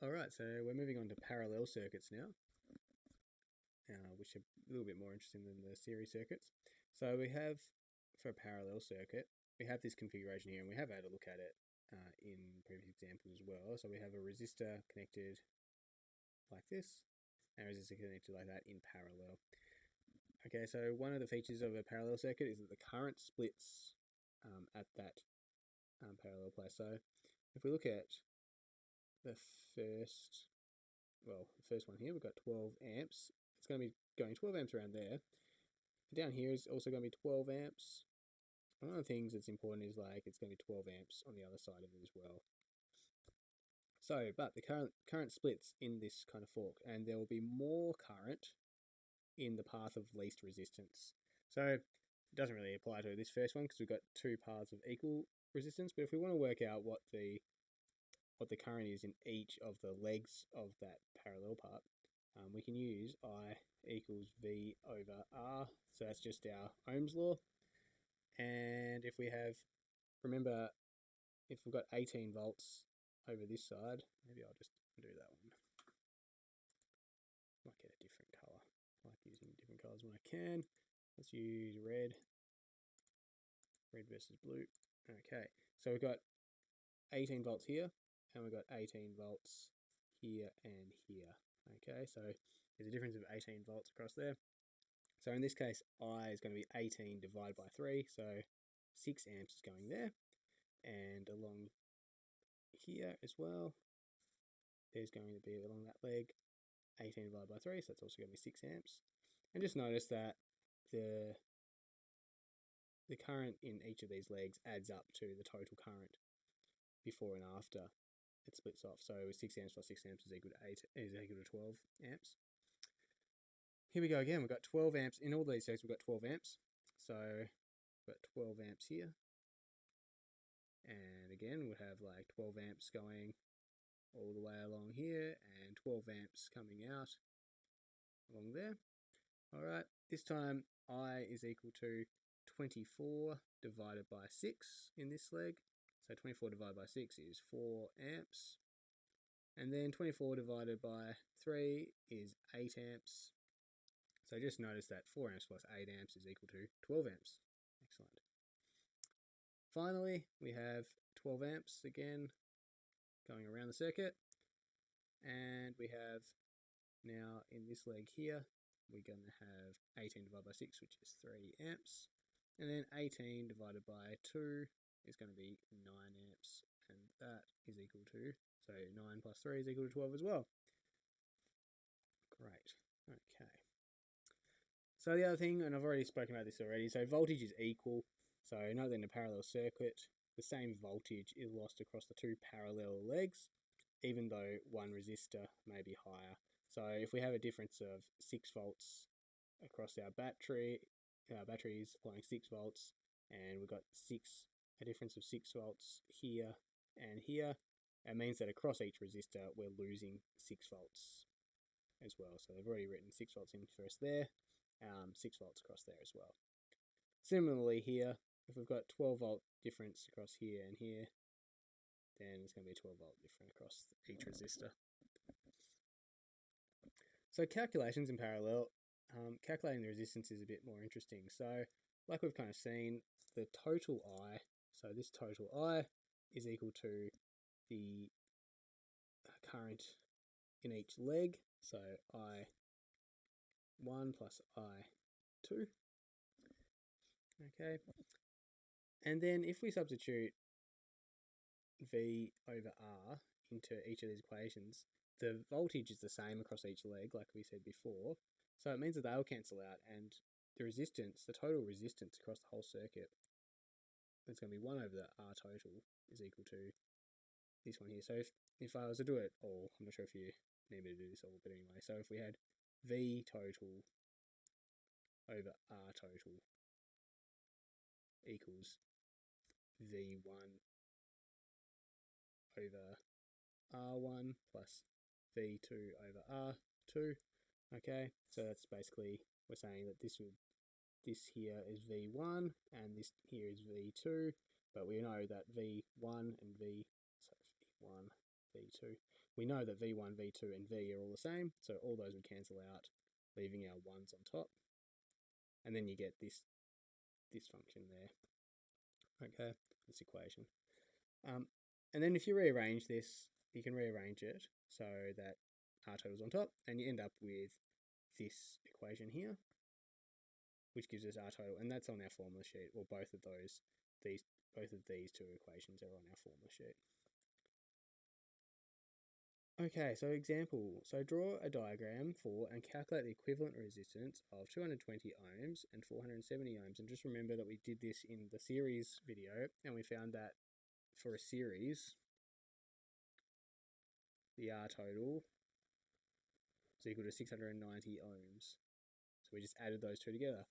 Alright, so we're moving on to parallel circuits now, which are a little bit more interesting than the series circuits. So we have, for a parallel circuit, we have this configuration here, and we have had a look at it in previous examples as well. So we have a resistor connected like this, and a resistor connected like that in parallel. Okay, so one of the features of a parallel circuit is that the current splits at that parallel place. So if we look at the first one here, we've got 12 amps. It's going to be going 12 amps around there. Down here is also going to be 12 amps. One of the things that's important is like it's going to be 12 amps on the other side of it as well. So, but the current splits in this kind of fork, and there will be more current in the path of least resistance. So it doesn't really apply to this first one because we've got two paths of equal resistance. But if we want to work out what the current is in each of the legs of that parallel part, we can use I equals V over R. So that's just our Ohm's law. And if we have, remember, if we've got 18 volts over this side, maybe I'll just do that one. Might get a different color. I like using different colors when I can. Let's use red versus blue. Okay, so we've got 18 volts here, and we've got 18 volts here and here. Okay, so there's a difference of 18 volts across there. So in this case, I is going to be 18 divided by 3, so 6 amps is going there. And along here as well, there's going to be along that leg, 18 divided by 3, so that's also going to be 6 amps. And just notice that the current in each of these legs adds up to the total current before and after it splits off. So 6 amps plus 6 amps is equal to 12 amps. Here we go again. We've got 12 amps. In all these legs, we've got 12 amps. So we've got 12 amps here. And again, we'll have like 12 amps going all the way along here and 12 amps coming out along there. All right, this time I is equal to 24 divided by 6 in this leg. So 24 divided by 6 is 4 amps. And then 24 divided by 3 is 8 amps. So just notice that 4 amps plus 8 amps is equal to 12 amps. Excellent. Finally, we have 12 amps again going around the circuit. And we have now in this leg here, we're going to have 18 divided by 6, which is 3 amps. And then 18 divided by 2 is going to be 9 amps. And that is equal to, so 9 plus 3 is equal to 12 as well. Great. Okay. So the other thing, and I've already spoken about this already, so voltage is equal. So note that in a parallel circuit, the same voltage is lost across the two parallel legs, even though one resistor may be higher. So if we have a difference of 6 volts across our battery is supplying 6 volts, and we've got a difference of 6 volts here and here, it means that across each resistor we're losing 6 volts as well. So they've already written 6 volts in first there, 6 volts across there as well. Similarly here, if we've got 12 volt difference across here and here, then it's going to be 12 volt different across each resistor. So calculations in parallel, calculating the resistance is a bit more interesting. So like we've kind of seen, the total I, so this total I is equal to the current in each leg. So I1 plus I2. Okay. And then if we substitute V over R into each of these equations, the voltage is the same across each leg, like we said before. So it means that they'll cancel out, and the resistance, the total resistance across the whole circuit, it's going to be 1 over the R total is equal to this one here. So if I was to do it all, I'm not sure if you need me to do this all, but anyway, so if we had V total over R total equals V1 over R1 plus V2 over R2. Okay, so that's basically, we're saying that this here is V1 and this here is V2, but we know that V1 and V1 V2. We know that V1, V2, and V are all the same, so all those would cancel out, leaving our 1s on top. And then you get this function there. Okay, this equation. And then if you rearrange this, you can rearrange it so that R total's on top, and you end up with this equation here, which gives us R total, and that's on our formula sheet, or both of these two equations are on our formula sheet. Okay, so example. So draw a diagram for and calculate the equivalent resistance of 220 ohms and 470 ohms. And just remember that we did this in the series video, and we found that for a series, the R total is equal to 690 ohms. So we just added those two together.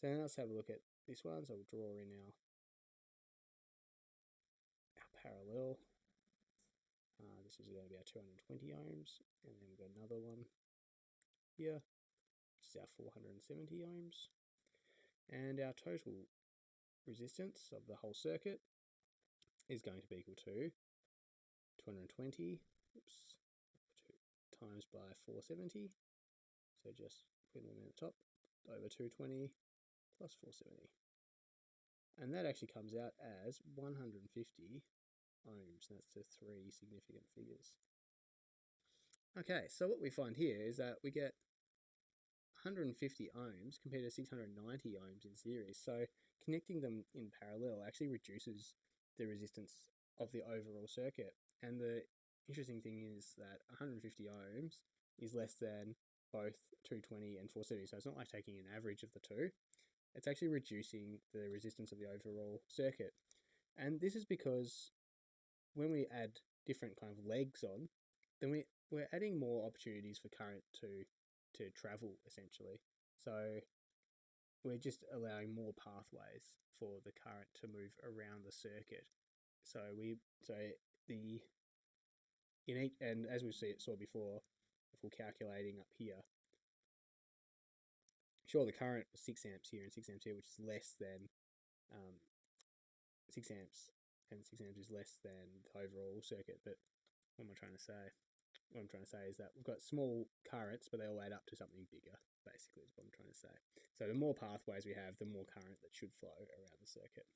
So now let's have a look at this one. So we'll draw in our parallel. This is going to be our 220 ohms, and then we've got another one here, which is our 470 ohms. And our total resistance of the whole circuit is going to be equal to 220 times by 470. So just putting them in the top, over 220 plus 470. And that actually comes out as 150 ohms. That's the three significant figures. Okay, so what we find here is that we get 150 ohms compared to 690 ohms in series. So connecting them in parallel actually reduces the resistance of the overall circuit. And the interesting thing is that 150 ohms is less than both 220 and 470. So it's not like taking an average of the two. It's actually reducing the resistance of the overall circuit. And this is because when we add different kind of legs on, then we're adding more opportunities for current to travel, essentially. So we're just allowing more pathways for the current to move around the circuit. And as we saw before, if we're calculating up here, sure, the current was 6 amps here and 6 amps here, which is less than 6 amps, and 6 amps is less than the overall circuit. But what am I trying to say? What I'm trying to say is that we've got small currents, but they all add up to something bigger, basically, is what I'm trying to say. So the more pathways we have, the more current that should flow around the circuit.